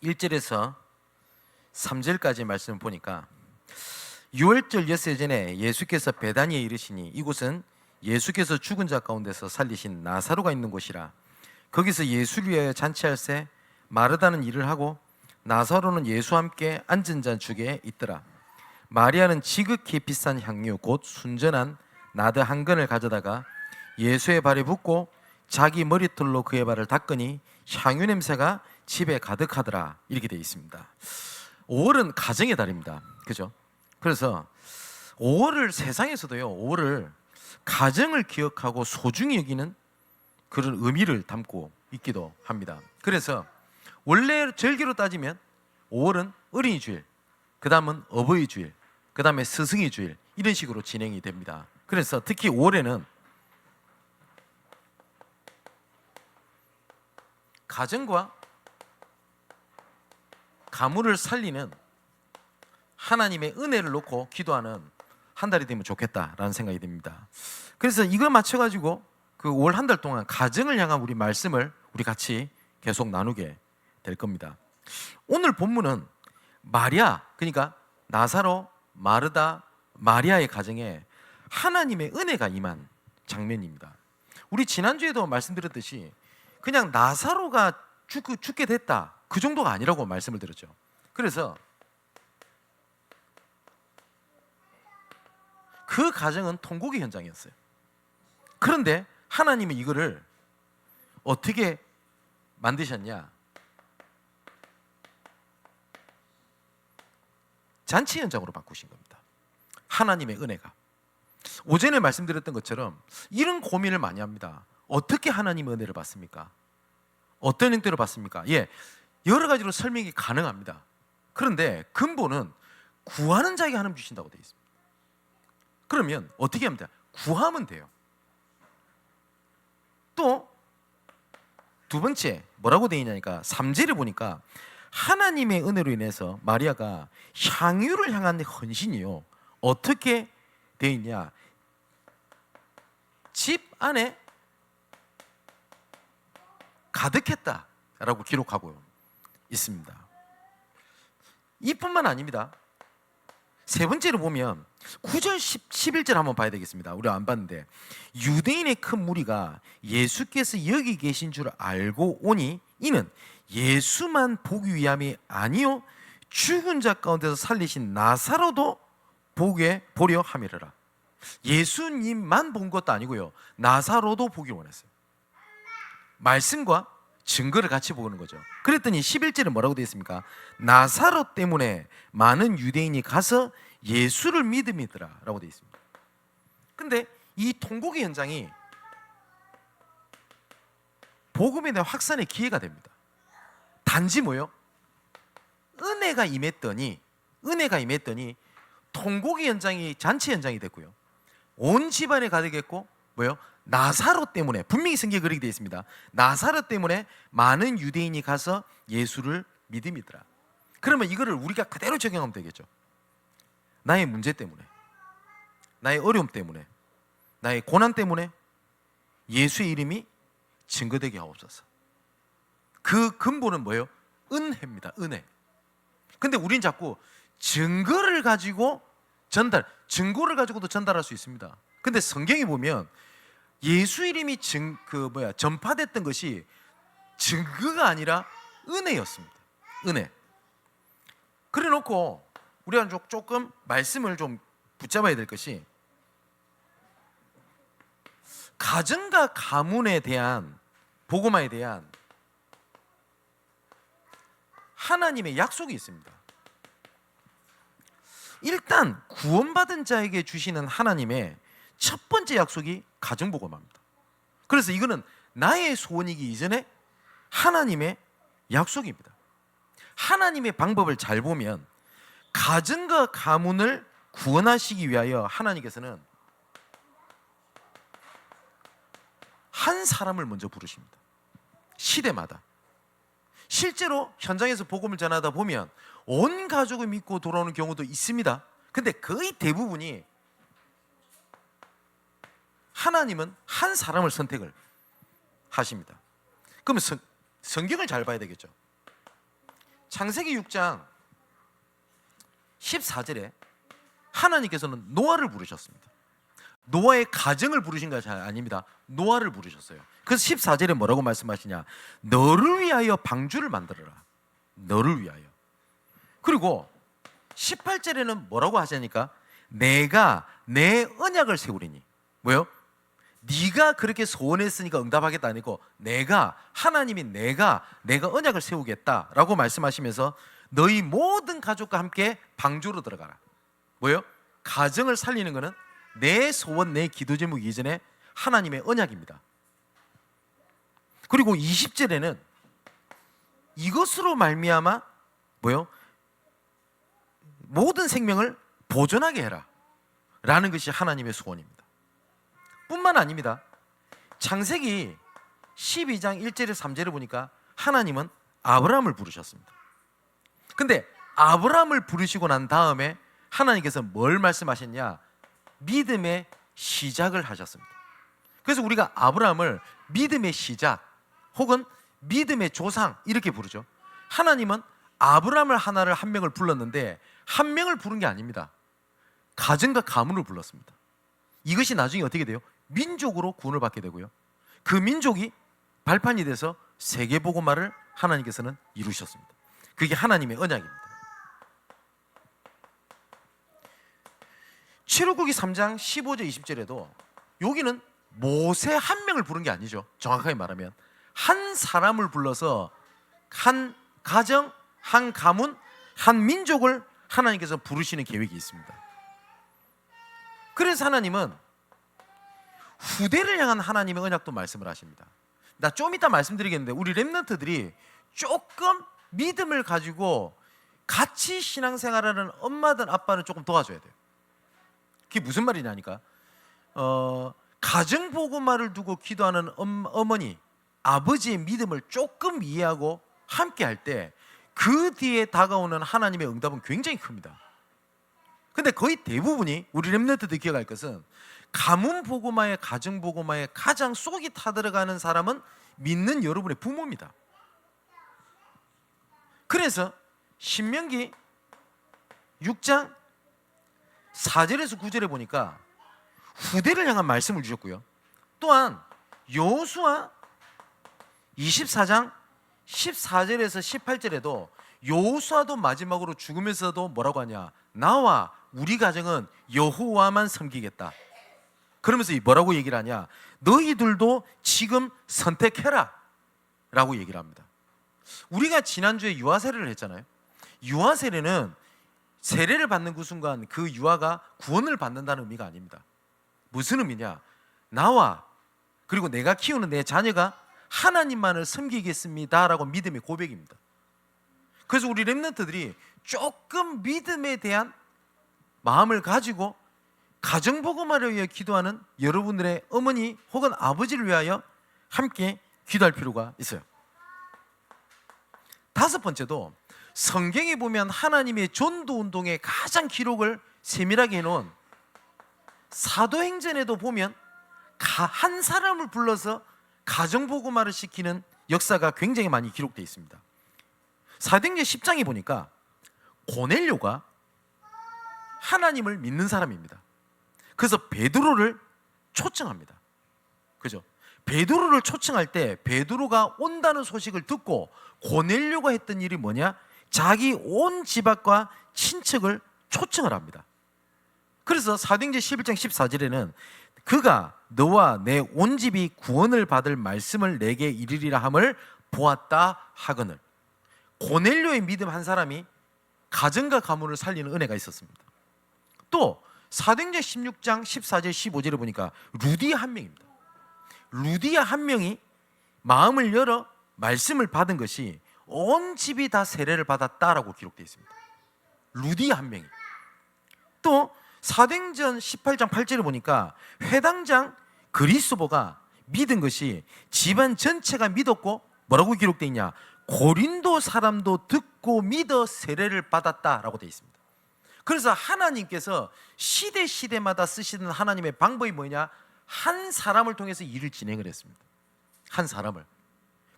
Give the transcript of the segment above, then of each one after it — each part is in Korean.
1절에서 3절까지 말씀을 보니까 유월절 엿새 전에 예수께서 베다니에 이르시니 이곳은 예수께서 죽은 자 가운데서 살리신 나사로가 있는 곳이라. 거기서 예수를 위하여 잔치할새 마르다는 일을 하고 나사로는 예수와 함께 앉은 자 중에 있더라. 마리아는 지극히 비싼 향유 곧 순전한 나드 한 근을 가져다가 예수의 발에 붓고 자기 머리털로 그의 발을 닦으니 향유 냄새가 집에 가득하더라. 이렇게 되어 있습니다. 5월은 가정의 달입니다. 그죠? 그래서 5월을 세상에서도요, 5월을 가정을 기억하고 소중히 여기는 그런 의미를 담고 있기도 합니다. 그래서 원래 절기로 따지면 5월은 어린이 주일, 그 다음은 어버이 주일, 그 다음에 스승의 주일, 이런 식으로 진행이 됩니다. 그래서 특히 5월에는 가정과 가문을 살리는 하나님의 은혜를 놓고 기도하는 한 달이 되면 좋겠다라는 생각이 듭니다. 그래서 이걸 맞춰가지고 그 올 한 달 동안 가정을 향한 우리 말씀을 우리 같이 계속 나누게 될 겁니다. 오늘 본문은 마리아, 그러니까 나사로, 마르다, 마리아의 가정에 하나님의 은혜가 임한 장면입니다. 우리 지난주에도 말씀드렸듯이 그냥 나사로가 죽게 됐다, 그 정도가 아니라고 말씀을 드렸죠. 그래서 그 가정은 통곡의 현장이었어요. 그런데 하나님이 이거를 어떻게 만드셨냐? 잔치 현장으로 바꾸신 겁니다. 하나님의 은혜가. 오전에 말씀드렸던 것처럼 이런 고민을 많이 합니다. 어떻게 하나님의 은혜를 받습니까? 어떤 형태로 받습니까? 여러 가지로 설명이 가능합니다. 그런데 근본은 구하는 자에게 하나님 주신다고 되어 있습니다. 그러면 어떻게 하면 돼요? 구하면 돼요. 또 두 번째 뭐라고 되어 있냐니까 3절에 보니까 하나님의 은혜로 인해서 마리아가 향유를 향한 헌신이요, 어떻게 되어 있냐? 집 안에 가득했다라고 기록하고 있습니다. 이뿐만 아닙니다. 세 번째로 보면 9절 11절 한번 봐야 되겠습니다. 우리 안 봤는데, 유대인의 큰 무리가 예수께서 여기 계신 줄 알고 오니 이는 예수만 보기 위함이 아니요 죽은 자 가운데서 살리신 나사로도 보려 함이라. 예수님만 본 것도 아니고요, 나사로도 보기 원했어요. 말씀과 증거를 같이 보는 거죠. 그랬더니 11절에 뭐라고 되어 있습니까? 나사로 때문에 많은 유대인이 가서 예수를 믿음이더라 라고 되어 있습니다. 근데 이 통곡의 현장이 복음에 대한 확산의 기회가 됩니다. 단지 뭐요? 은혜가 임했더니 통곡의 현장이 잔치 현장이 됐고요, 온 집안에 가득했고 뭐요? 나사로 때문에, 분명히 성경에 그렇게 되어 있습니다. 나사로 때문에 많은 유대인이 가서 예수를 믿음이더라. 그러면 이거를 우리가 그대로 적용하면 되겠죠. 나의 문제 때문에, 나의 어려움 때문에, 나의 고난 때문에 예수의 이름이 증거되게 하옵소서. 그 근본은 뭐예요? 은혜입니다. 은혜. 근데 우린 자꾸 증거를 가지고도 전달할 수 있습니다. 근데 성경에 보면 예수 이름이 전파됐던 것이 증거가 아니라 은혜였습니다. 은혜. 그래 놓고 우리가 조금 말씀을 좀 붙잡아야 될 것이, 가정과 가문에 대한, 복음화에 대한 하나님의 약속이 있습니다. 일단 구원받은 자에게 주시는 하나님의 첫 번째 약속이 가정복음화입니다. 그래서 이거는 나의 소원이기 이전에 하나님의 약속입니다. 하나님의 방법을 잘 보면 가정과 가문을 구원하시기 위하여 하나님께서는 한 사람을 먼저 부르십니다. 시대마다. 실제로 현장에서 복음을 전하다 보면 온 가족을 믿고 돌아오는 경우도 있습니다. 근데 거의 대부분이 하나님은 한 사람을 선택을 하십니다. 그러면 성경을 잘 봐야 되겠죠. 창세기 6장 14절에 하나님께서는 노아를 부르셨습니다. 노아의 가정을 부르신 것이 아닙니다. 노아를 부르셨어요. 그래서 14절에 뭐라고 말씀하시냐? 너를 위하여 방주를 만들어라. 너를 위하여. 그리고 18절에는 뭐라고 하시니까 내가 내 언약을 세우리니. 뭐요? 네가 그렇게 소원했으니까 응답하겠다 아니고 하나님이 내가 언약을 세우겠다라고 말씀하시면서 너희 모든 가족과 함께 방주로 들어가라. 뭐요? 가정을 살리는 것은 내 소원, 내 기도 제목 이전에 하나님의 언약입니다. 그리고 20절에는 이것으로 말미암아 뭐요? 모든 생명을 보존하게 해라 라는 것이 하나님의 소원입니다. 뿐만 아닙니다. 창세기 12장 1절에 3절을 보니까 하나님은 아브라함을 부르셨습니다. 근데 아브라함을 부르시고 난 다음에 하나님께서 뭘 말씀하셨냐? 믿음의 시작을 하셨습니다. 그래서 우리가 아브라함을 믿음의 시작 혹은 믿음의 조상 이렇게 부르죠. 하나님은 아브라함을 한 명을 불렀는데 한 명을 부른 게 아닙니다. 가정과 가문을 불렀습니다. 이것이 나중에 어떻게 돼요? 민족으로 구원을 받게 되고요. 그 민족이 발판이 돼서 세계복음화를 하나님께서는 이루셨습니다. 그게 하나님의 언약입니다. 출애굽기 3장 15절 20절에도 여기는 모세 한 명을 부른 게 아니죠. 정확하게 말하면 한 사람을 불러서 한 가정, 한 가문, 한 민족을 하나님께서 부르시는 계획이 있습니다. 그래서 하나님은 후대를 향한 하나님의 언약도 말씀을 하십니다. 나 좀 이따 말씀드리겠는데 우리 렘넌트들이 조금 믿음을 가지고 같이 신앙생활하는 엄마든 아빠는 조금 도와줘야 돼요. 그게 무슨 말이냐니까 가정복음화를 두고 기도하는 어머니, 아버지의 믿음을 조금 이해하고 함께 할 때 그 뒤에 다가오는 하나님의 응답은 굉장히 큽니다. 근데 거의 대부분이 우리 렘넌트들이 기억할 것은 가문복음화의 가정복음화에 가장 쏙이 타들어가는 사람은 믿는 여러분의 부모입니다. 그래서 신명기 6장 4절에서 9절에 보니까 후대를 향한 말씀을 주셨고요. 또한 여호수아 24장 14절에서 18절에도 여호수아도 마지막으로 죽으면서도 뭐라고 하냐? 나와 우리 가정은 여호와만 섬기겠다. 그러면서 뭐라고 얘기를 하냐? 너희들도 지금 선택해라 라고 얘기를 합니다. 우리가 지난주에 유아 세례를 했잖아요. 유아 세례는 세례를 받는 그 순간 그 유아가 구원을 받는다는 의미가 아닙니다. 무슨 의미냐? 나와 그리고 내가 키우는 내 자녀가 하나님만을 섬기겠습니다 라고 믿음의 고백입니다. 그래서 우리 렘넌트들이 조금 믿음에 대한 마음을 가지고 가정복음화를 위해 기도하는 여러분들의 어머니 혹은 아버지를 위하여 함께 기도할 필요가 있어요. 다섯 번째도 성경에 보면 하나님의 전도운동의 가장 기록을 세밀하게 해놓은 사도행전에도 보면 한 사람을 불러서 가정복음화를 시키는 역사가 굉장히 많이 기록되어 있습니다. 사도행전 10장에 보니까 고넬료가 하나님을 믿는 사람입니다. 그래서 베드로를 초청합니다. 그죠? 베드로를 초청할 때 베드로가 온다는 소식을 듣고 고넬료가 했던 일이 뭐냐? 자기 온 집안과 친척을 초청을 합니다. 그래서 사도행전 11장 14절에는 그가 너와 내 온 집이 구원을 받을 말씀을 내게 이르리라 함을 보았다 하거늘. 고넬료의 믿음 한 사람이 가정과 가문을 살리는 은혜가 있었습니다. 또 사도행전 16장 14절 15절에 보니까 루디아 한 명입니다. 루디아 한 명이 마음을 열어 말씀을 받은 것이 온 집이 다 세례를 받았다라고 기록되어 있습니다. 루디아 한 명이. 또 사도행전 18장 8절에 보니까 회당장 그리스도가 믿은 것이 집안 전체가 믿었고 뭐라고 기록되어 있냐? 고린도 사람도 듣고 믿어 세례를 받았다라고 되어 있습니다. 그래서 하나님께서 시대마다 쓰시는 하나님의 방법이 뭐냐? 한 사람을 통해서 일을 진행을 했습니다. 한 사람을.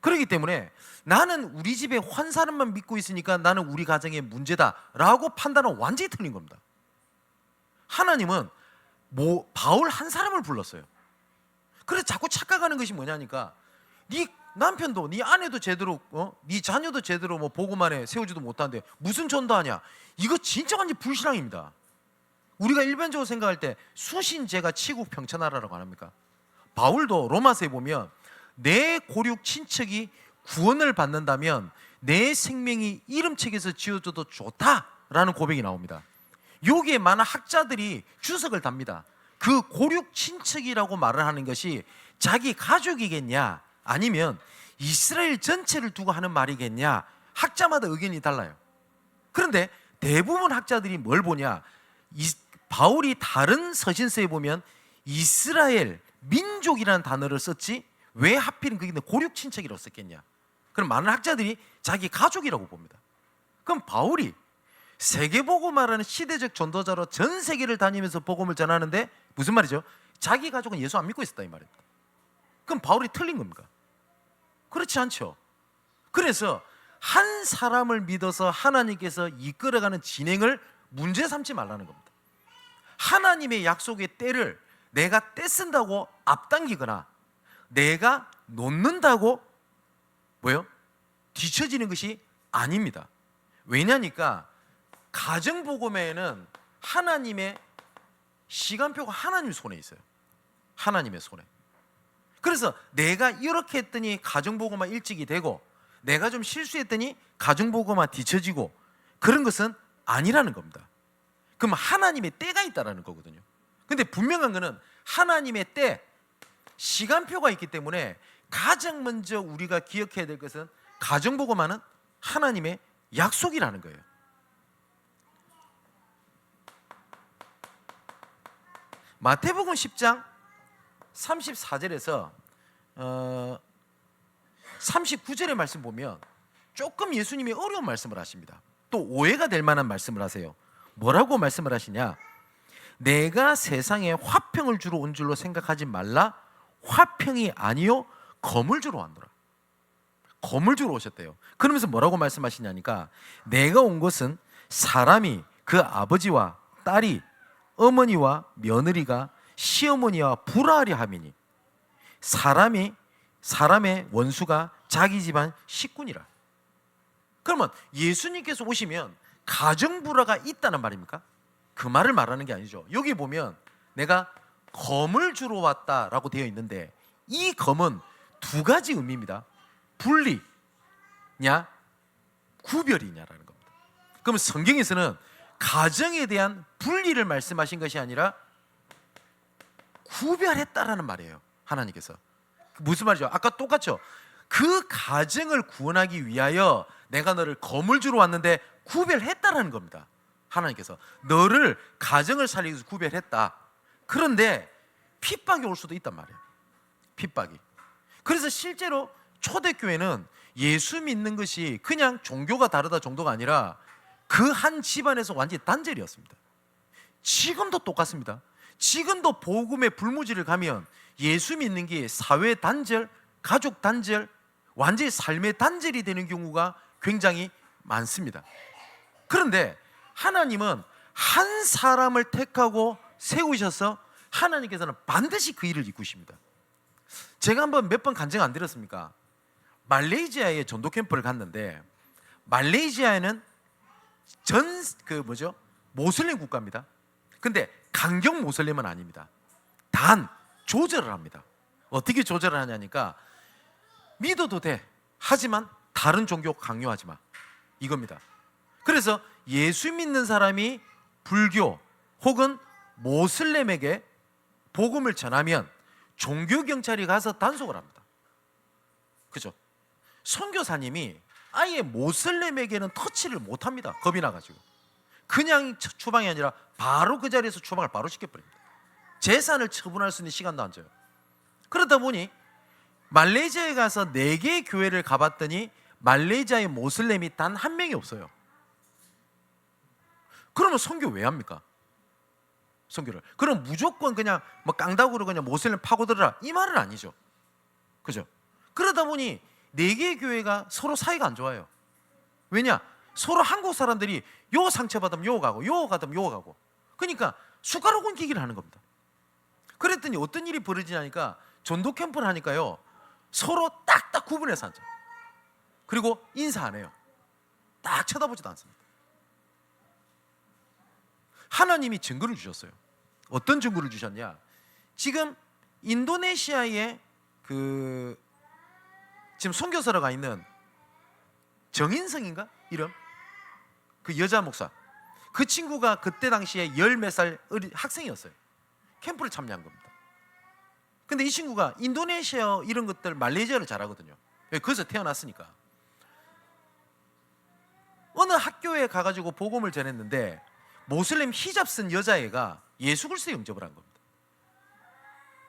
그렇기 때문에 나는 우리 집에 한 사람만 믿고 있으니까 나는 우리 가정의 문제다라고 판단은 완전히 틀린 겁니다. 하나님은 바울 한 사람을 불렀어요. 그래서 자꾸 착각하는 것이 뭐냐니까, 네 남편도 네 아내도 제대로 네 자녀도 제대로 보고만에 세우지도 못하는데 무슨 전도하냐. 이거 진짜 완전 불신앙입니다. 우리가 일반적으로 생각할 때 수신제가 치국 평천하라라고 안 합니까? 바울도 로마서에 보면 내 고륙 친척이 구원을 받는다면 내 생명이 이름책에서 지어져도 좋다라는 고백이 나옵니다. 여기에 많은 학자들이 주석을 답니다. 그 고륙 친척이라고 말을 하는 것이 자기 가족이겠냐, 아니면 이스라엘 전체를 두고 하는 말이겠냐, 학자마다 의견이 달라요. 그런데 대부분 학자들이 뭘 보냐, 바울이 다른 서신서에 보면 이스라엘 민족이라는 단어를 썼지 왜 하필 거기 고륙 친척이라고 썼겠냐. 그럼 많은 학자들이 자기 가족이라고 봅니다. 그럼 바울이 세계복음화라는 시대적 전도자로 전 세계를 다니면서 복음을 전하는데 무슨 말이죠? 자기 가족은 예수 안 믿고 있었다 이 말입니다. 그럼 바울이 틀린 겁니까? 그렇지 않죠. 그래서 한 사람을 믿어서 하나님께서 이끌어가는 진행을 문제 삼지 말라는 겁니다. 하나님의 약속의 때를 내가 떼쓴다고 앞당기거나 내가 놓는다고 뒤처지는 것이 아닙니다. 왜냐니까 가정복음에는 하나님의 시간표가 하나님 손에 있어요. 하나님의 손에. 그래서 내가 이렇게 했더니 가정복음화 일찍이 되고 내가 좀 실수했더니 가정복음화 뒤처지고 그런 것은 아니라는 겁니다. 그럼 하나님의 때가 있다라는 거거든요. 근데 분명한 거는 하나님의 때, 시간표가 있기 때문에 가장 먼저 우리가 기억해야 될 것은 가정복음화는 하나님의 약속이라는 거예요. 마태복음 10장 34절에서 39절의 말씀 보면 조금 예수님이 어려운 말씀을 하십니다. 또 오해가 될 만한 말씀을 하세요. 뭐라고 말씀을 하시냐? 내가 세상에 화평을 주러 온 줄로 생각하지 말라. 화평이 아니요 검을 주러 왔노라. 검을 주러 오셨대요. 그러면서 뭐라고 말씀하시냐니까, 내가 온 것은 사람이 그 아버지와 딸이 어머니와 며느리가 시어머니와 불화하려 함이니 사람의 원수가 자기 집안 식군이라. 그러면 예수님께서 오시면 가정불화가 있다는 말입니까? 그 말을 말하는 게 아니죠. 여기 보면 내가 검을 주러 왔다라고 되어 있는데 이 검은 두 가지 의미입니다. 분리냐 구별이냐라는 겁니다. 그러면 성경에서는 가정에 대한 분리를 말씀하신 것이 아니라 구별했다라는 말이에요. 하나님께서. 무슨 말이죠? 아까 똑같죠? 그 가정을 구원하기 위하여 내가 너를 검을 주러 왔는데 구별했다라는 겁니다. 하나님께서 너를 가정을 살리기 위해서 구별했다. 그런데 핍박이 올 수도 있단 말이에요. 핍박이. 그래서 실제로 초대교회는 예수 믿는 것이 그냥 종교가 다르다 정도가 아니라 그 한 집안에서 완전히 단절이었습니다. 지금도 똑같습니다. 지금도 복음의 불무지를 가면 예수 믿는 게 사회 단절, 가족 단절, 완전히 삶의 단절이 되는 경우가 굉장히 많습니다. 그런데 하나님은 한 사람을 택하고 세우셔서 하나님께서는 반드시 그 일을 이루십니다. 제가 한번 몇 번 간증 안 드렸습니까? 말레이시아에 전도 캠프를 갔는데 말레이시아에는 모슬림 국가입니다. 근데 강경 모슬림은 아닙니다. 단 조절을 합니다. 어떻게 조절을 하냐니까 믿어도 돼. 하지만 다른 종교 강요하지 마. 이겁니다. 그래서 예수 믿는 사람이 불교 혹은 모슬렘에게 복음을 전하면 종교경찰이 가서 단속을 합니다. 그죠? 선교사님이 아예 모슬렘에게는 터치를 못합니다. 겁이 나가지고. 그냥 추방이 아니라 바로 그 자리에서 추방을 바로 시켜버립니다. 재산을 처분할 수 있는 시간도 안 줘요. 그러다 보니 말레이시아에 가서 4개의 교회를 가봤더니 말레이시아의 모슬렘이 단 한 명이 없어요. 그러면 선교 왜 합니까? 선교를. 그럼 무조건 그냥 깡다구로 그냥 모슬렘 파고들어라 이 말은 아니죠. 그죠? 그러다 보니 4개의 교회가 서로 사이가 안 좋아요. 왜냐? 서로 한국 사람들이 요 상처받으면 요 가고 요 받으면 요 가고, 그러니까 숟가락 옮기기를 하는 겁니다. 그랬더니 어떤 일이 벌어지냐니까 전도 캠프를 하니까요, 서로 딱딱 구분해서 앉아. 그리고 인사 안 해요. 딱 쳐다보지도 않습니다. 하나님이 증거를 주셨어요. 어떤 증거를 주셨냐? 지금 인도네시아에 지금 선교사로 가 있는 정인성인가? 이름? 그 여자 목사. 그 친구가 그때 당시에 열 몇 살 학생이었어요. 캠프를 참여한 겁니다. 근데 이 친구가 인도네시아 이런 것들, 말레이시아를 잘하거든요. 거기서 태어났으니까. 어느 학교에 가가지고 복음을 전했는데 모슬림 히잡 쓴 여자애가 예수 그리스도 영접을 한 겁니다.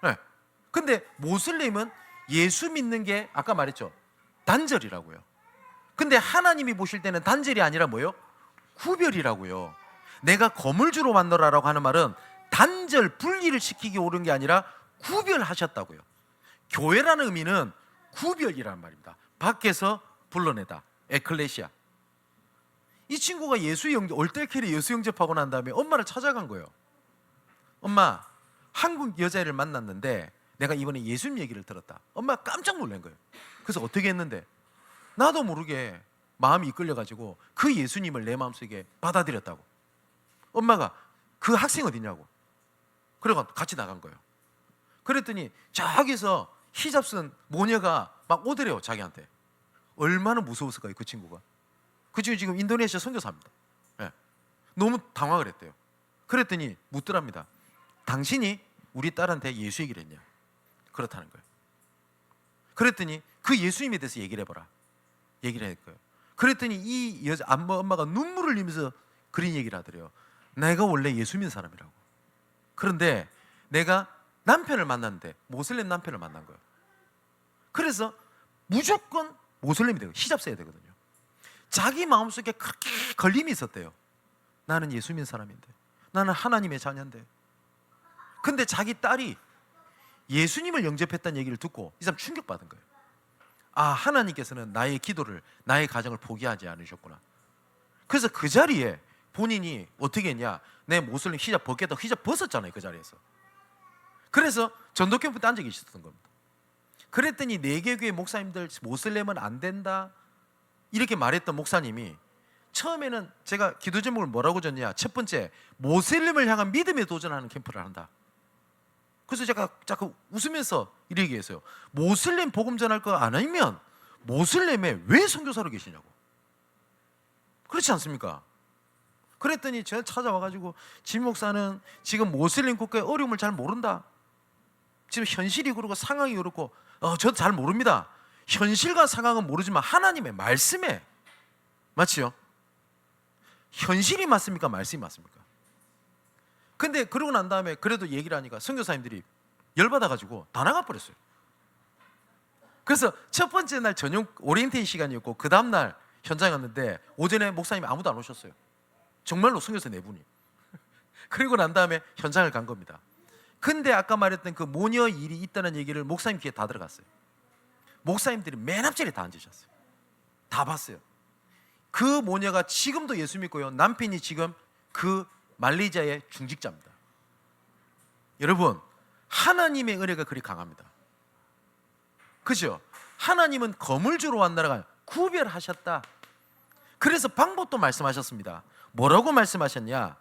네. 근데 모슬림은 예수 믿는 게 아까 말했죠, 단절이라고요. 근데 하나님이 보실 때는 단절이 아니라 뭐예요? 구별이라고요. 내가 거물주로 만들어라라고 하는 말은 단절, 분리를 시키기 옳은 게 아니라 구별하셨다고요. 교회라는 의미는 구별이라는 말입니다. 밖에서 불러내다, 에클레시아. 이 친구가 예수 영접, 올때캐리 예수 영접하고 난 다음에 엄마를 찾아간 거예요. 엄마, 한국 여자애를 만났는데 내가 이번에 예수님 얘기를 들었다. 엄마가 깜짝 놀란 거예요. 그래서 어떻게 했는데, 나도 모르게 마음이 이끌려가지고 그 예수님을 내 마음속에 받아들였다고. 엄마가 그 학생 어디냐고. 그래서 같이 나간 거예요. 그랬더니 저기서 히잡 쓴 모녀가 막 오더래요, 자기한테. 얼마나 무서웠을까요, 그 친구가. 그 친구 지금 인도네시아 선교사입니다. 네. 너무 당황을 했대요. 그랬더니 묻더랍니다. 당신이 우리 딸한테 예수 얘기를 했냐? 그렇다는 거예요. 그랬더니 그 예수님에 대해서 얘기를 해봐라. 얘기를 했고요. 그랬더니 이 여자 엄마가 눈물을 흘리면서 그런 얘기를 하더래요. 내가 원래 예수 믿는 사람이라고. 그런데 내가 남편을 만났는데 모슬림 남편을 만난 거예요. 그래서 무조건 모슬림이 되고 히잡 써야 되거든요. 자기 마음속에 그렇게 걸림이 있었대요. 나는 예수 믿는 사람인데, 나는 하나님의 자녀인데. 근데 자기 딸이 예수님을 영접했다는 얘기를 듣고 이 사람 충격받은 거예요. 아, 하나님께서는 나의 기도를, 나의 가정을 포기하지 않으셨구나. 그래서 그 자리에 본인이 어떻게 했냐, 내 모슬림 히잡 벗겠다고 히잡 벗었잖아요, 그 자리에서. 그래서 전도 캠프 때 앉아 계셨던 겁니다. 그랬더니 4개 교회 목사님들 모슬림은 안 된다 이렇게 말했던 목사님이 처음에는 제가 기도 제목을 뭐라고 줬냐, 첫 번째, 모슬림을 향한 믿음에 도전하는 캠프를 한다. 그래서 제가 자꾸 웃으면서 이렇게 얘기했어요. 모슬림 복음 전할 거 아니면 모슬림에 왜 선교사로 계시냐고. 그렇지 않습니까? 그랬더니 제가 찾아와가지고 진 목사는 지금 모슬림 국가의 어려움을 잘 모른다. 지금 현실이 그렇고 상황이 그렇고 저도 잘 모릅니다. 현실과 상황은 모르지만 하나님의 말씀에 맞지요? 현실이 맞습니까? 말씀이 맞습니까? 근데 그러고 난 다음에 그래도 얘기를 하니까 선교사님들이 열받아가지고 다 나가버렸어요. 그래서 첫 번째 날 저녁 오리엔테이션 시간이었고 그 다음날 현장에 갔는데 오전에 목사님이 아무도 안 오셨어요. 정말로 선교사 4분이. 그리고 난 다음에 현장을 간 겁니다. 근데 아까 말했던 그 모녀 일이 있다는 얘기를 목사님 귀에 다 들어갔어요. 목사님들이 맨 앞자리에 다 앉으셨어요. 다 봤어요. 그 모녀가 지금도 예수 믿고요, 남편이 지금 그 말레이시아의 중직자입니다. 여러분, 하나님의 은혜가 그리 강합니다. 그죠? 하나님은 거물주로 왔나라가 구별하셨다. 그래서 방법도 말씀하셨습니다. 뭐라고 말씀하셨냐?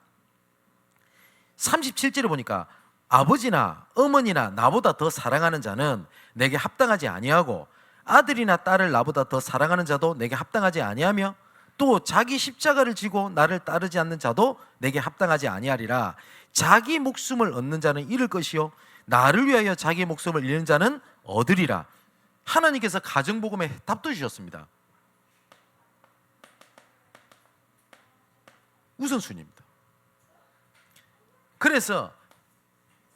37절에 보니까 아버지나 어머니나 나보다 더 사랑하는 자는 내게 합당하지 아니하고 아들이나 딸을 나보다 더 사랑하는 자도 내게 합당하지 아니하며 또 자기 십자가를 지고 나를 따르지 않는 자도 내게 합당하지 아니하리라. 자기 목숨을 얻는 자는 잃을 것이요 나를 위하여 자기 목숨을 잃는 자는 얻으리라. 하나님께서 가정복음에 답도 주셨습니다. 우선순위입니다. 그래서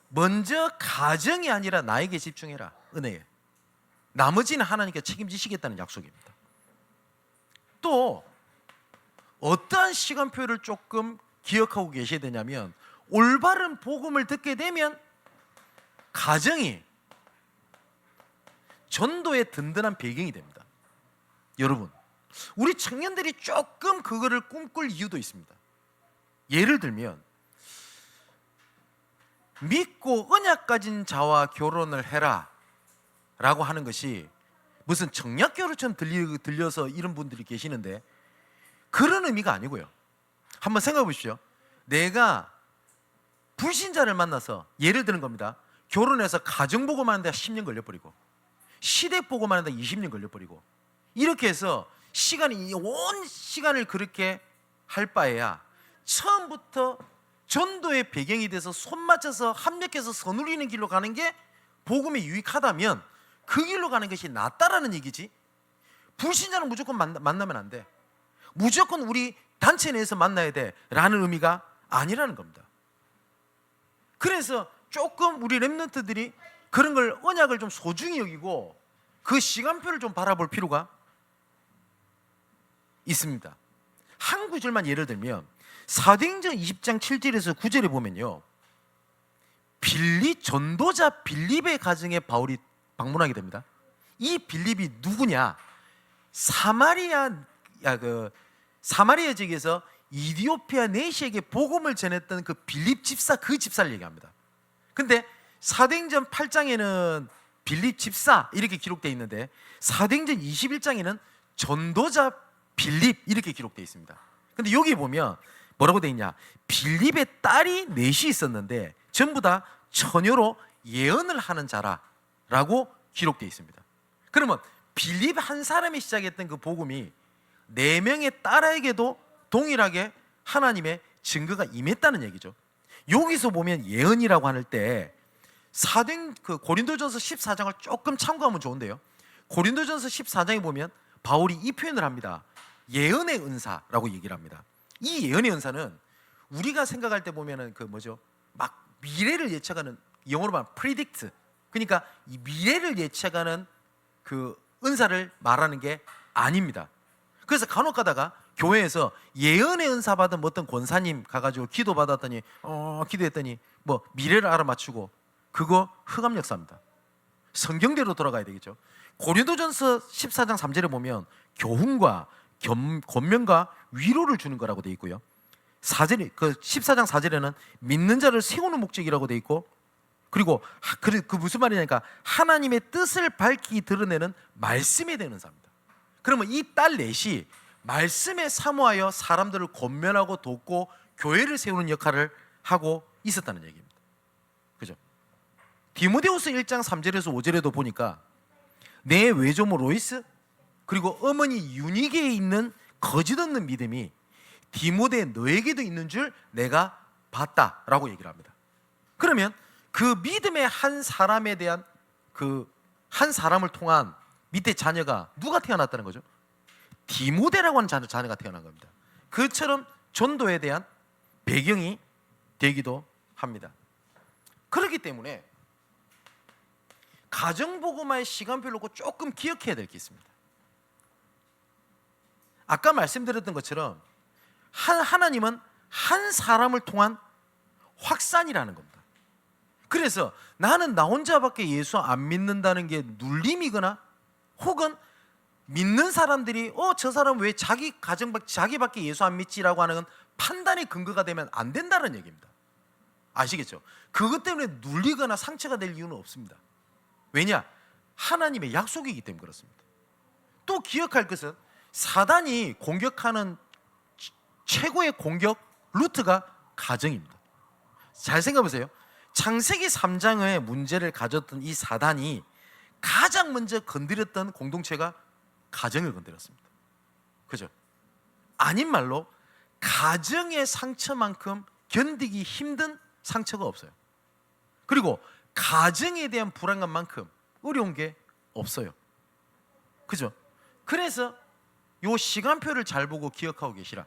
먼저 가정이 아니라 나에게 집중해라. 은혜에. 나머지는 하나님께 책임지시겠다는 약속입니다. 또 어떠한 시간표를 조금 기억하고 계셔야 되냐면, 올바른 복음을 듣게 되면 가정이 전도의 든든한 배경이 됩니다. 여러분, 우리 청년들이 조금 그거를 꿈꿀 이유도 있습니다. 예를 들면 믿고 언약 가진 자와 결혼을 해라 라고 하는 것이 무슨 청약결혼처럼 들려서 이런 분들이 계시는데, 그런 의미가 아니고요. 한번 생각해 보십시오. 내가 불신자를 만나서, 예를 드는 겁니다, 결혼해서 가정 보고만 하는데 10년 걸려버리고 시댁 보고만 하는데 20년 걸려버리고, 이렇게 해서 온 시간을 그렇게 할 바에야 처음부터 전도의 배경이 돼서 손 맞춰서 합력해서 서누리는 길로 가는 게 복음에 유익하다면 그 길로 가는 것이 낫다라는 얘기지, 불신자는 무조건 만나면 안 돼, 무조건 우리 단체 내에서 만나야 돼 라는 의미가 아니라는 겁니다. 그래서 조금 우리 렘넌트들이 그런 걸, 언약을 좀 소중히 여기고 그 시간표를 좀 바라볼 필요가 있습니다. 한 구절만 예를 들면 사도행전 20장 7절에서 9절에 보면요, 전도자 빌립의 가정에 바울이 방문하게 됩니다. 이 빌립이 누구냐? 사마리아 지역에서 이디오피아 내시에게 복음을 전했던 그 빌립 집사, 그 집사를 얘기합니다. 근데 사도행전 8장에는 빌립 집사 이렇게 기록되어 있는데 사도행전 21장에는 전도자 빌립 이렇게 기록되어 있습니다. 근데 여기 보면 뭐라고 되어 있냐? 빌립의 딸이 넷이 있었는데 전부 다 처녀로 예언을 하는 자라라고 기록되어 있습니다. 그러면 빌립 한 사람이 시작했던 그 복음이 4명의 딸에게도 동일하게 하나님의 증거가 임했다는 얘기죠. 여기서 보면 예언이라고 할 때 고린도전서 14장을 조금 참고하면 좋은데요, 고린도전서 14장에 보면 바울이 이 표현을 합니다. 예언의 은사라고 얘기를 합니다. 이 예언의 은사는 우리가 생각할 때 보면은 막 미래를 예측하는, 영어로 말하면 predict, 그러니까 이 미래를 예측하는 그 은사를 말하는 게 아닙니다. 그래서 간혹 가다가 교회에서 예언의 은사 받은 어떤 권사님 가가지고 기도 받았더니 기도했더니 뭐 미래를 알아맞추고, 그거 흑암 역사입니다. 성경대로 돌아가야 되겠죠. 고린도전서 14장 3절에 보면 교훈과 권면과 위로를 주는 거라고 되어 있고요, 14장 4절에는 믿는 자를 세우는 목적이라고 되어 있고, 그리고 그 무슨 말이냐니까 하나님의 뜻을 밝히 드러내는 말씀에 대한 은사입니다. 그러면 이 딸 넷이 말씀에 사모하여 사람들을 권면하고 돕고 교회를 세우는 역할을 하고 있었다는 얘기입니다. 그죠? 디모데후서 1장 3절에서 5절에도 보니까 내 외조모 로이스 그리고 어머니 유니게에 있는 거짓 없는 믿음이 디모데 너에게도 있는 줄 내가 봤다라고 얘기를 합니다. 그러면 그 믿음의 한 사람에 대한 그 한 사람을 통한 밑에 자녀가 누가 태어났다는 거죠? 디모데라고 하는 자녀가 태어난 겁니다. 그처럼 전도에 대한 배경이 되기도 합니다. 그렇기 때문에 가정복음화의 시간표를 놓고 조금 기억해야 될 게 있습니다. 아까 말씀드렸던 것처럼 하나님은 한 사람을 통한 확산이라는 겁니다. 그래서 나는 나 혼자밖에 예수 안 믿는다는 게 눌림이거나, 혹은 믿는 사람들이 저 사람 왜 자기밖에 예수 안 믿지라고 하는 판단의 근거가 되면 안 된다는 얘기입니다. 아시겠죠? 그것 때문에 눌리거나 상처가 될 이유는 없습니다. 왜냐? 하나님의 약속이기 때문에 그렇습니다. 또 기억할 것은 사단이 공격하는 최고의 공격 루트가 가정입니다. 잘 생각해 보세요. 창세기 3장의 문제를 가졌던 이 사단이 가장 먼저 건드렸던 공동체가 가정을 건드렸습니다. 그죠? 아닌 말로 가정의 상처만큼 견디기 힘든 상처가 없어요. 그리고 가정에 대한 불안감만큼 어려운 게 없어요. 그죠? 그래서 요 시간표를 잘 보고 기억하고 계시라.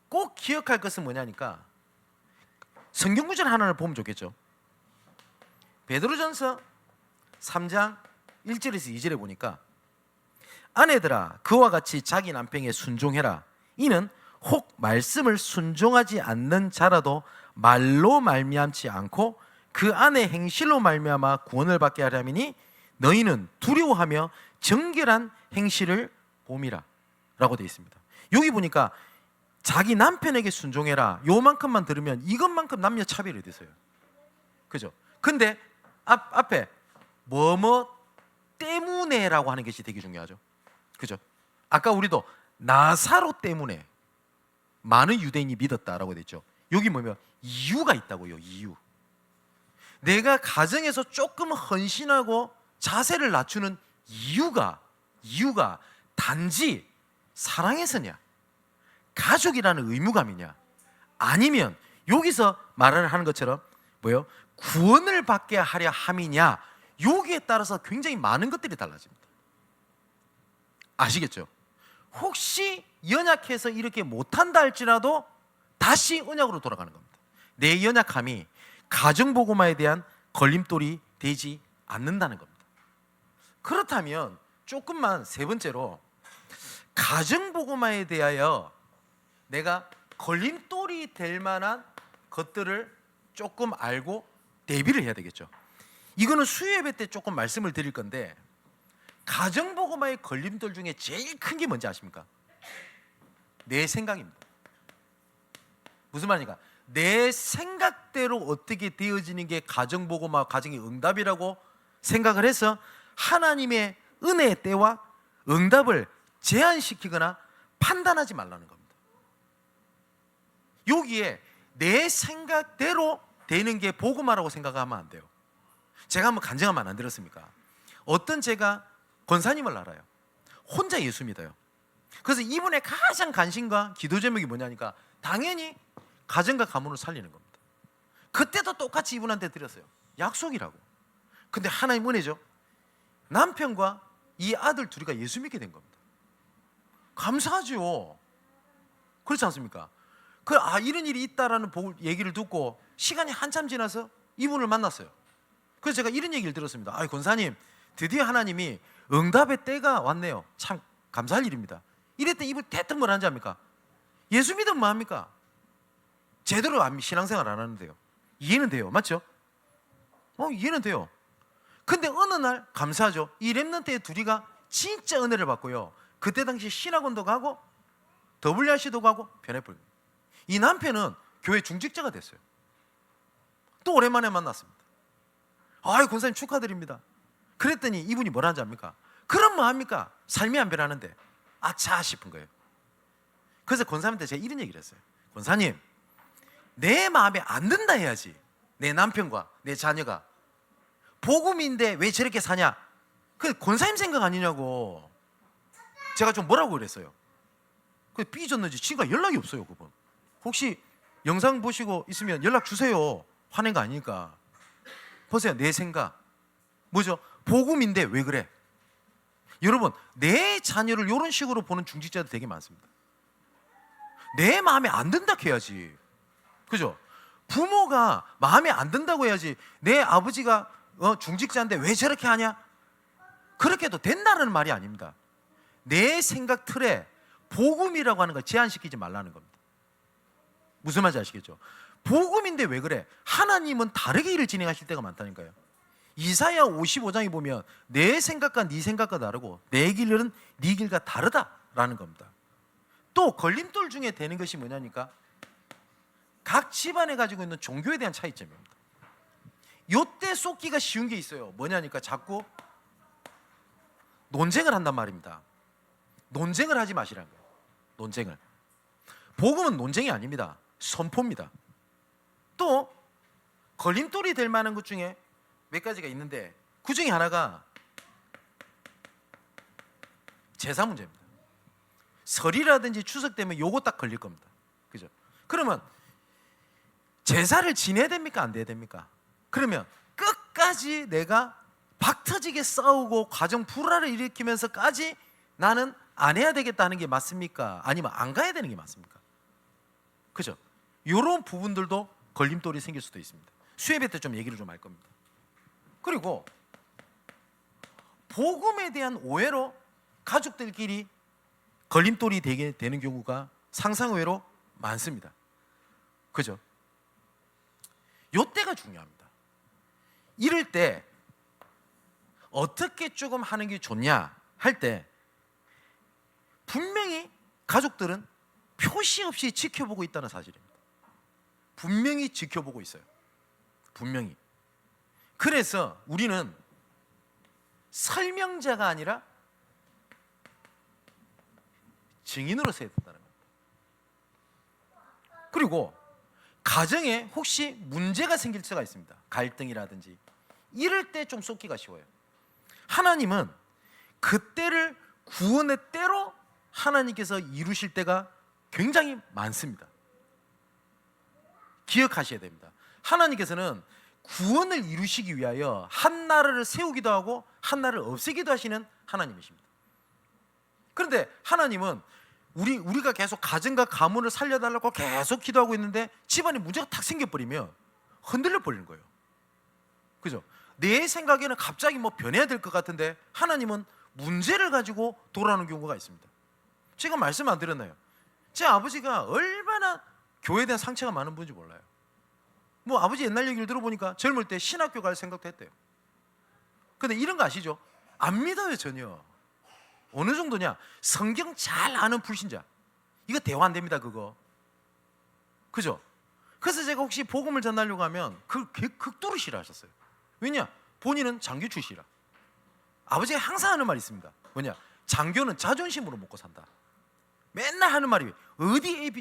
꼭 기억할 것은 뭐냐니까 성경 구절 하나를 보면 좋겠죠. 베드로전서 3장 1절에서 2절에 보니까 아내들아 그와 같이 자기 남편에게 순종해라. 이는 혹 말씀을 순종하지 않는 자라도 말로 말미암지 않고 그 안에 행실로 말미암아 구원을 받게 하려 함이니 너희는 두려워하며 정결한 행실을 봄이라 라고 되어 있습니다. 여기 보니까 자기 남편에게 순종해라, 요만큼만 들으면 이것만큼 남녀 차별이 되세요. 그죠? 근데 앞에 뭐뭐 때문에라고 하는 것이 되게 중요하죠. 그죠? 아까 우리도 나사로 때문에 많은 유대인이 믿었다라고 됐죠. 여기 뭐면 이유가 있다고요. 이유. 내가 가정에서 조금 헌신하고 자세를 낮추는 이유가 단지 사랑해서냐, 가족이라는 의무감이냐, 아니면 여기서 말을 하는 것처럼 뭐요? 구원을 받게 하려 함이냐, 여기에 따라서 굉장히 많은 것들이 달라집니다. 아시겠죠? 혹시 연약해서 이렇게 못한다 할지라도 다시 언약으로 돌아가는 겁니다. 내 연약함이 가정복음화에 대한 걸림돌이 되지 않는다는 겁니다. 그렇다면 조금만 세 번째로 가정복음화에 대하여 내가 걸림돌이 될 만한 것들을 조금 알고 대비를 해야 되겠죠. 이거는 수요예배 때 조금 말씀을 드릴 건데, 가정복음화의 걸림돌 중에 제일 큰 게 뭔지 아십니까? 내 생각입니다. 무슨 말입니까? 내 생각대로 어떻게 되어지는 게 가정복음화, 가정의 응답이라고 생각을 해서 하나님의 은혜의 때와 응답을 제한시키거나 판단하지 말라는 겁니다. 여기에 내 생각대로 되는 게 복음화라고 생각하면 안 돼요. 제가 한번 간증하면 안 들었습니까? 어떤 제가 권사님을 알아요. 혼자 예수 믿어요. 그래서 이분의 가장 관심과 기도 제목이 뭐냐니까 당연히 가정과 가문을 살리는 겁니다. 그때도 똑같이 이분한테 드렸어요. 약속이라고. 근데 하나님 은혜죠. 남편과 이 아들 둘이가 예수 믿게 된 겁니다. 감사하죠. 그렇지 않습니까? 이런 일이 있다라는 얘기를 듣고 시간이 한참 지나서 이분을 만났어요. 그래서 제가 이런 얘기를 들었습니다. 권사님, 드디어 하나님이 응답의 때가 왔네요. 참 감사할 일입니다. 이랬더니 이분 대뜸 뭘 하는지 압니까? 예수 믿으면 뭐합니까? 제대로 신앙생활 안 하는데요. 이해는 돼요. 맞죠? 이해는 돼요. 근데 어느 날 감사하죠. 이 렘넌트의 둘이가 진짜 은혜를 받고요. 그때 당시 신학원도 가고 WRC도 가고 변해버립니다. 이 남편은 교회 중직자가 됐어요. 또 오랜만에 만났습니다. 권사님 축하드립니다. 그랬더니 이분이 뭐라는지 압니까? 그럼 뭐합니까? 삶이 안 변하는데 아차 싶은 거예요. 그래서 권사님한테 제가 이런 얘기를 했어요. 권사님, 내 마음에 안 든다 해야지. 내 남편과 내 자녀가 복음인데 왜 저렇게 사냐? 그 권사님 생각 아니냐고. 제가 좀 뭐라고 그랬어요. 그 삐졌는지 친구가 연락이 없어요. 그분 혹시 영상 보시고 있으면 연락 주세요. 화낸 거 아니니까. 보세요. 내 생각 뭐죠? 복음인데 왜 그래? 여러분, 내 자녀를 이런 식으로 보는 중직자들 되게 많습니다. 내 마음에 안 든다 해야지. 그죠? 부모가 마음에 안 든다고 해야지. 내 아버지가 중직자인데 왜 저렇게 하냐? 그렇게 해도 된다는 말이 아닙니다. 내 생각 틀에 복음이라고 하는 걸 제한시키지 말라는 겁니다. 무슨 말인지 아시겠죠? 복음인데 왜 그래? 하나님은 다르게 일을 진행하실 때가 많다니까요. 이사야 55장에 보면 내 생각과 네 생각과 다르고 내 길은 네 길과 다르다라는 겁니다. 또 걸림돌 중에 되는 것이 뭐냐니까 각 집안에 가지고 있는 종교에 대한 차이점입니다. 요때 쏟기가 쉬운 게 있어요. 뭐냐니까 자꾸 논쟁을 한단 말입니다. 논쟁을 하지 마시라는 거예요. 논쟁을. 복음은 논쟁이 아닙니다. 선포입니다. 또 걸림돌이 될 만한 것 중에 몇 가지가 있는데 그 중에 하나가 제사 문제입니다. 설이라든지 추석 때문에 요거 딱 걸릴 겁니다. 그죠? 그러면 제사를 지내야 됩니까? 안 돼야 됩니까? 그러면 끝까지 내가 박터지게 싸우고 가정 불화를 일으키면서까지 나는 안 해야 되겠다는 게 맞습니까? 아니면 안 가야 되는 게 맞습니까? 그죠? 이런 부분들도 걸림돌이 생길 수도 있습니다. 수예배 때 좀 얘기를 좀 할 겁니다. 그리고 복음에 대한 오해로 가족들끼리 걸림돌이 되게 되는 경우가 상상외로 많습니다. 그죠? 요때가 중요합니다. 이럴 때 어떻게 조금 하는 게 좋냐 할 때 분명히 가족들은 표시 없이 지켜보고 있다는 사실입니다. 분명히 지켜보고 있어요. 분명히. 그래서 우리는 설명자가 아니라 증인으로 서야 된다는 겁니다. 그리고 가정에 혹시 문제가 생길 수가 있습니다. 갈등이라든지 이럴 때 좀 쏟기가 쉬워요. 하나님은 그때를 구원의 때로 하나님께서 이루실 때가 굉장히 많습니다. 기억하셔야 됩니다. 하나님께서는 구원을 이루시기 위하여 한 나라를 세우기도 하고 한 나라를 없애기도 하시는 하나님이십니다. 그런데 하나님은 우리가 계속 가정과 가문을 살려달라고 계속 기도하고 있는데 집안에 문제가 탁 생겨버리면 흔들려 버리는 거예요. 그죠? 내 생각에는 갑자기 뭐 변해야 될 것 같은데 하나님은 문제를 가지고 돌아오는 경우가 있습니다. 제가 말씀 안 드렸나요? 제 아버지가 얼마나 교회에 대한 상처가 많은 분인지 몰라요. 뭐 아버지 옛날 얘기를 들어보니까 젊을 때 신학교 갈 생각도 했대요. 근데 이런 거 아시죠? 안 믿어요 전혀. 어느 정도냐? 성경 잘 아는 불신자. 이거 대화 안 됩니다 그거. 그죠? 그래서 제가 혹시 복음을 전하려고 하면 그걸 극도로 싫어하셨어요. 왜냐? 본인은 장교 출신이라. 아버지가 항상 하는 말이 있습니다. 뭐냐? 장교는 자존심으로 먹고 산다. 맨날 하는 말이 어디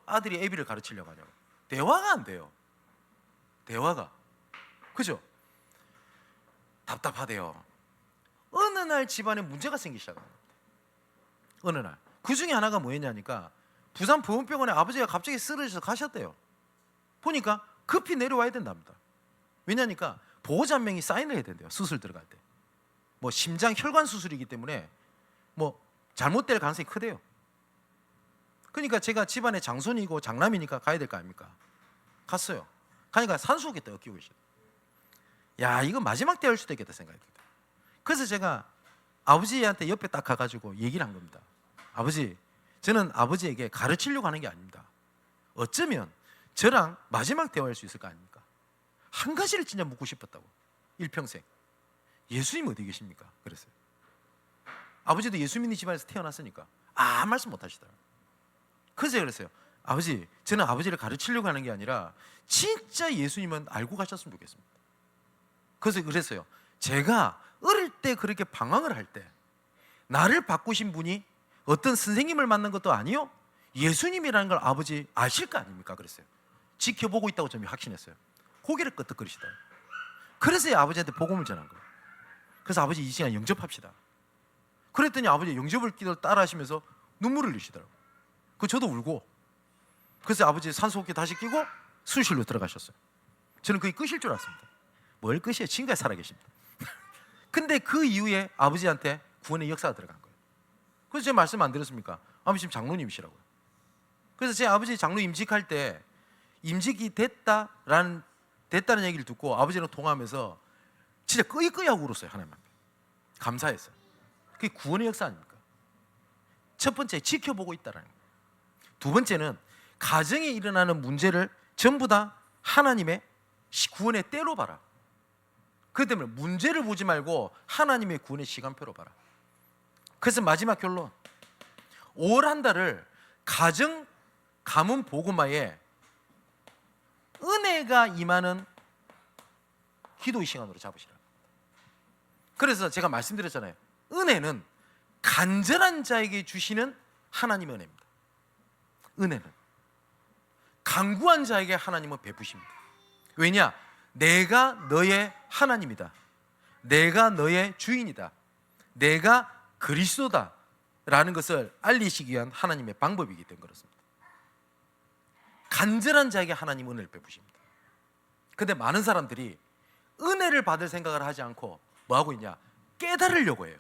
아들이 애비를 가르치려고 하냐고. 대화가 안 돼요. 대화가. 그죠? 답답하대요. 어느 날 집안에 문제가 생기기 시작합니다. 어느 날. 그 중에 하나가 뭐였냐니까 부산 보훈병원에 아버지가 갑자기 쓰러져서 가셨대요. 보니까 급히 내려와야 된답니다. 왜냐니까 보호자 한 명이 사인을 해야 된대요. 수술 들어갈 때. 뭐 심장 혈관 수술이기 때문에 뭐 잘못될 가능성이 크대요. 그러니까 제가 집안의 장손이고 장남이니까 가야 될 거 아닙니까? 갔어요. 가니까 산소호흡기 때 엮이고 있어요. 야, 이거 마지막 때일 수도 있겠다 생각이 듭니다. 그래서 제가 아버지한테 옆에 딱 가가지고 얘기를 한 겁니다. 아버지, 저는 아버지에게 가르치려고 하는 게 아닙니다. 어쩌면 저랑 마지막 대화할 수 있을 거 아닙니까? 한 가지를 진짜 묻고 싶었다고. 일평생. 예수님 어디 계십니까? 그랬어요. 아버지도 예수 믿는 집안에서 태어났으니까 아무 말씀 못 하시더라고요. 그래서 그랬어요. 아버지, 저는 아버지를 가르치려고 하는 게 아니라 진짜 예수님은 알고 가셨으면 좋겠습니다. 그래서 그랬어요. 제가 어릴 때 그렇게 방황을 할 때 나를 바꾸신 분이 어떤 선생님을 만난 것도 아니요, 예수님이라는 걸 아버지 아실 거 아닙니까? 그랬어요. 지켜보고 있다고 저는 확신했어요. 고개를 끄덕거리시더라고요. 그래서 아버지한테 복음을 전한 거예요. 그래서 아버지 이 시간 영접합시다. 그랬더니 아버지 영접을 기도를 따라 하시면서 눈물을 흘리시더라고요. 그 저도 울고. 그래서 아버지 산소호흡기 다시 끼고 수술실로 들어가셨어요. 저는 그게 끝일 줄 알았습니다. 뭘 끝이에요? 지금까지 살아계십니다. 근데 그 이후에 아버지한테 구원의 역사가 들어간 거예요. 그래서 제가 말씀 안 드렸습니까? 아버지 지금 장로님이시라고요. 그래서 제 아버지 장로 임직할 때 임직이 됐다는 얘기를 듣고 아버지랑 통화하면서 진짜 끄이끄이하고 울었어요. 하나님한테 감사했어요. 그게 구원의 역사 아닙니까? 첫 번째, 지켜보고 있다라는 거예요. 두 번째는 가정에 일어나는 문제를 전부 다 하나님의 구원의 때로 봐라. 그렇기 때문에 문제를 보지 말고 하나님의 구원의 시간표로 봐라. 그래서 마지막 결론, 5월 한 달을 가정 가문 복음화에 은혜가 임하는 기도의 시간으로 잡으시라. 그래서 제가 말씀드렸잖아요. 은혜는 간절한 자에게 주시는 하나님의 은혜입니다. 은혜는 간구한 자에게 하나님은 베푸십니다. 왜냐? 내가 너의 하나님이다. 내가 너의 주인이다. 내가 그리스도다 라는 것을 알리시기 위한 하나님의 방법이기 때문에 그렇습니다. 간절한 자에게 하나님은 은혜를 베푸십니다. 그런데 많은 사람들이 은혜를 받을 생각을 하지 않고 뭐 하고 있냐? 깨달으려고 해요.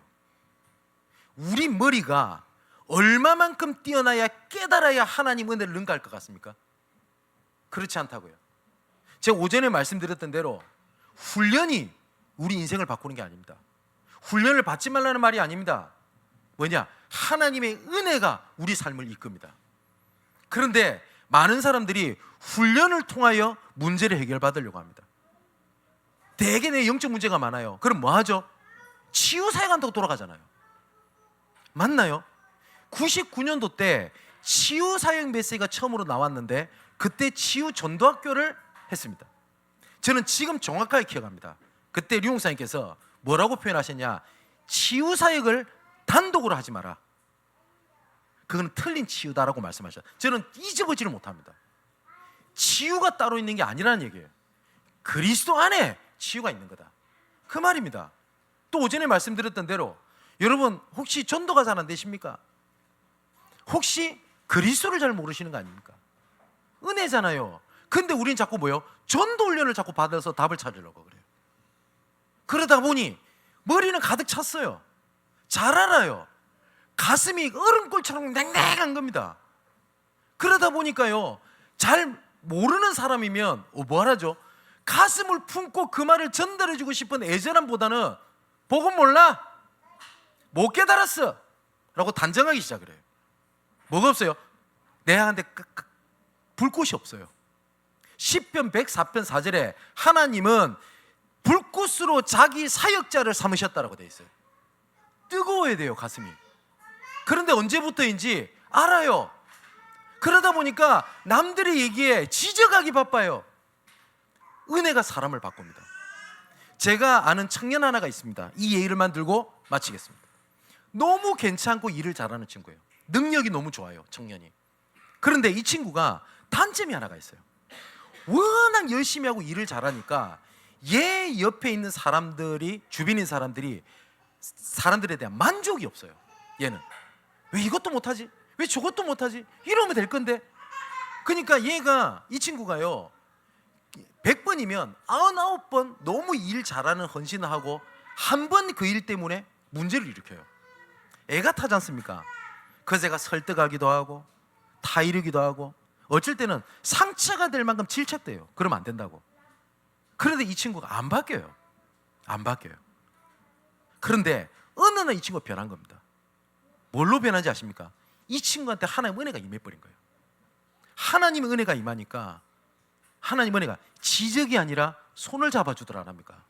우리 머리가 얼마만큼 뛰어나야 깨달아야 하나님 은혜를 능가할 것 같습니까? 그렇지 않다고요. 제가 오전에 말씀드렸던 대로 훈련이 우리 인생을 바꾸는 게 아닙니다. 훈련을 받지 말라는 말이 아닙니다. 뭐냐? 하나님의 은혜가 우리 삶을 이끕니다. 그런데 많은 사람들이 훈련을 통하여 문제를 해결받으려고 합니다. 대개 내 영적 문제가 많아요. 그럼 뭐 하죠? 치유사역한다고 돌아가잖아요. 맞나요? 99년도 때 치유사역 메시지가 처음으로 나왔는데 그때 치유 전도학교를 했습니다. 저는 지금 정확하게 기억합니다. 그때 류홍사님께서 뭐라고 표현하셨냐? 치유사역을 단독으로 하지 마라. 그건 틀린 치유다라고 말씀하셨어요. 저는 잊어보지를 못합니다. 치유가 따로 있는 게 아니라는 얘기예요. 그리스도 안에 치유가 있는 거다, 그 말입니다. 또 오전에 말씀드렸던 대로 여러분 혹시 전도가 잘 안 되십니까? 혹시 그리스도를 잘 모르시는 거 아닙니까? 은혜잖아요. 근데 우린 자꾸 뭐요? 전도 훈련을 자꾸 받아서 답을 찾으려고 그래요. 그러다 보니 머리는 가득 찼어요. 잘 알아요. 가슴이 얼음골처럼 냉랭한 겁니다. 그러다 보니까요, 잘 모르는 사람이면 뭐 하라죠? 가슴을 품고 그 말을 전달해주고 싶은 애절함보다는 복음 몰라? 못 깨달았어 라고 단정하기 시작을 해요. 뭐가 없어요? 내한테 불꽃이 없어요. 시편 104편 4절에 하나님은 불꽃으로 자기 사역자를 삼으셨다라고 되어 있어요. 뜨거워야 돼요, 가슴이. 그런데 언제부터인지 알아요. 그러다 보니까 남들의 얘기에 지적하기 바빠요. 은혜가 사람을 바꿉니다. 제가 아는 청년 하나가 있습니다. 이 예를 들고 마치겠습니다. 너무 괜찮고 일을 잘하는 친구예요. 능력이 너무 좋아요, 청년이. 그런데 이 친구가 단점이 하나가 있어요. 워낙 열심히 하고 일을 잘하니까 얘 옆에 있는 사람들이, 주변인 사람들에 대한 만족이 없어요. 얘는 왜 이것도 못하지? 왜 저것도 못하지? 이러면 될 건데. 그러니까 이 친구가요, 100번이면 99번 너무 일 잘하는 헌신을 하고 한 번 그 일 때문에 문제를 일으켜요. 애가 타지 않습니까? 그래서 제가 설득하기도 하고 타이르기도 하고 어쩔 때는 상처가 될 만큼 질책돼요. 그러면 안 된다고. 그런데 이 친구가 안 바뀌어요. 안 바뀌어요. 그런데 어느 날 이 친구가 변한 겁니다. 뭘로 변한지 아십니까? 이 친구한테 하나님의 은혜가 임해버린 거예요. 하나님의 은혜가 임하니까 하나님의 은혜가 지적이 아니라 손을 잡아주더라 합니까?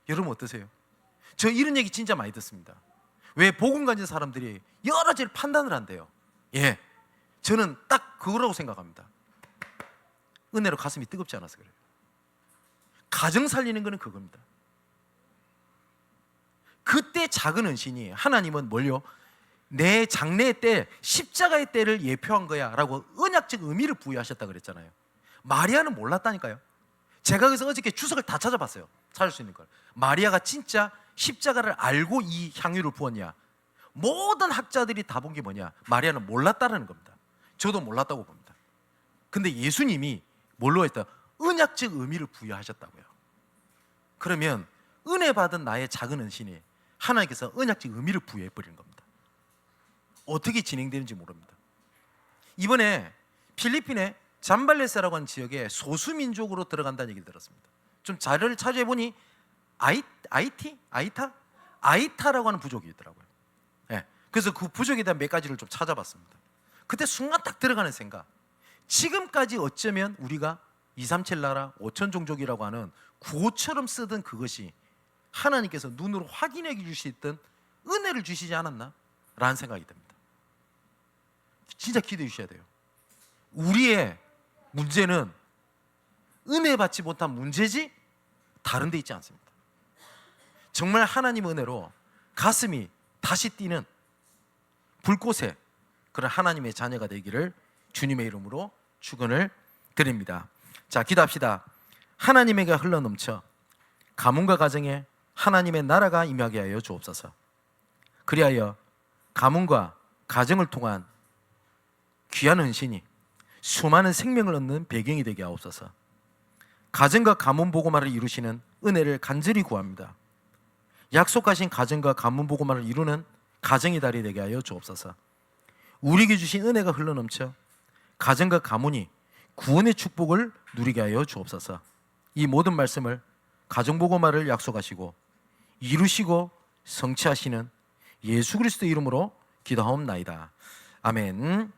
여러분 어떠세요? 저 이런 얘기 진짜 많이 듣습니다. 왜 복음 가진 사람들이 여러 가지를 판단을 한대요. 예, 저는 딱 그거라고 생각합니다. 은혜로 가슴이 뜨겁지 않아서 그래요. 가정 살리는 거는 그겁니다. 그때 작은 헌신이 하나님은 뭘요? 내 장래의 때, 십자가의 때를 예표한 거야 라고 언약적 의미를 부여하셨다 그랬잖아요. 마리아는 몰랐다니까요. 제가 그래서 어저께 주석을 다 찾아봤어요. 찾을 수 있는 걸. 마리아가 진짜 십자가를 알고 이 향유를 부었냐? 모든 학자들이 다 본 게 뭐냐? 마리아는 몰랐다라는 겁니다. 저도 몰랐다고 봅니다. 근데 예수님이 뭘로 했다? 언약적 의미를 부여하셨다고요. 그러면 은혜 받은 나의 작은 헌신이 하나님께서 언약적 의미를 부여해버리는 겁니다. 어떻게 진행되는지 모릅니다. 이번에 필리핀의 잠발레세라고 하는 지역에 소수민족으로 들어간다는 얘기를 들었습니다. 좀 자료를 찾아보니 아이타라고 하는 부족이 있더라고요. 네. 그래서 그 부족에 대한 몇 가지를 좀 찾아봤습니다. 그때 순간 딱 들어가는 생각, 지금까지 어쩌면 우리가 237 나라 5천 종족이라고 하는 구호처럼 쓰던 그것이 하나님께서 눈으로 확인해 줄 수 있던 은혜를 주시지 않았나? 라는 생각이 듭니다. 진짜 기도해 주셔야 돼요. 우리의 문제는 은혜 받지 못한 문제지 다른 데 있지 않습니다. 정말 하나님의 은혜로 가슴이 다시 뛰는 불꽃에 그런 하나님의 자녀가 되기를 주님의 이름으로 축원을 드립니다. 자, 기도합시다. 하나님에게 흘러넘쳐 가문과 가정에 하나님의 나라가 임하게 하여 주옵소서. 그리하여 가문과 가정을 통한 귀한 헌신이 수많은 생명을 얻는 배경이 되게 하옵소서. 가정과 가문 복음화를 이루시는 은혜를 간절히 구합니다. 약속하신 가정과 가문 복음화를 이루는 가정의 달이 되게 하여 주옵소서. 우리에게 주신 은혜가 흘러넘쳐 가정과 가문이 구원의 축복을 누리게 하여 주옵소서. 이 모든 말씀을 가정복음화를 약속하시고 이루시고 성취하시는 예수 그리스도 이름으로 기도하옵나이다. 아멘.